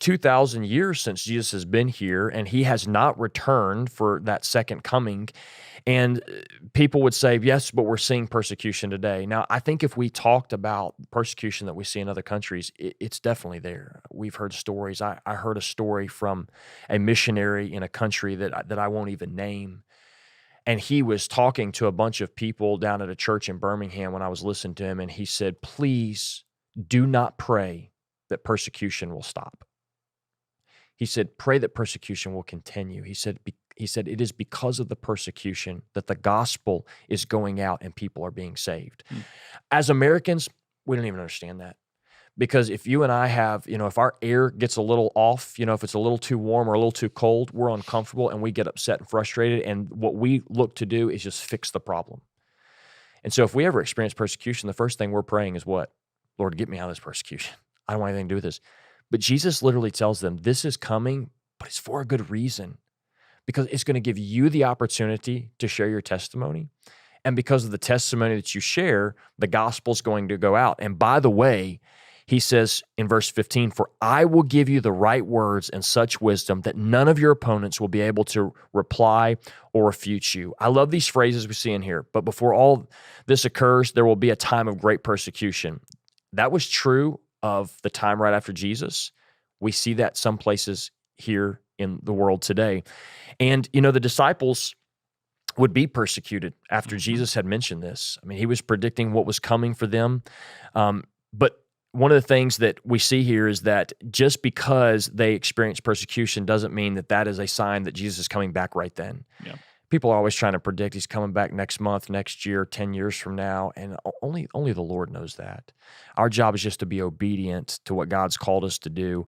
2,000 years since Jesus has been here, and he has not returned for that second coming. And people would say, yes, but we're seeing persecution today. Now, I think if we talked about persecution that we see in other countries, it's definitely there. We've heard stories. I heard a story from a missionary in a country that I won't even name. And he was talking to a bunch of people down at a church in Birmingham when I was listening to him. And he said, please do not pray that persecution will stop. He said, pray that persecution will continue. He said, it is because of the persecution that the gospel is going out and people are being saved. As Americans, we don't even understand that. Because if you and I have, if our air gets a little off, if it's a little too warm or a little too cold, we're uncomfortable and we get upset and frustrated. And what we look to do is just fix the problem. And so if we ever experience persecution, the first thing we're praying is what? Lord, get me out of this persecution. I don't want anything to do with this. But Jesus literally tells them, this is coming, but it's for a good reason, because it's going to give you the opportunity to share your testimony. And because of the testimony that you share, the gospel is going to go out. And by the way, he says in verse 15, for I will give you the right words and such wisdom that none of your opponents will be able to reply or refute you. I love these phrases we see in here. But before all this occurs, there will be a time of great persecution. That was true of the time right after Jesus. We see that some places here in the world today. And, the disciples would be persecuted after Jesus had mentioned this. I mean, he was predicting what was coming for them. But one of the things that we see here is that just because they experience persecution doesn't mean that that is a sign that Jesus is coming back right then. Yeah. People are always trying to predict he's coming back next month, next year, 10 years from now, and only the Lord knows that. Our job is just to be obedient to what God's called us to do.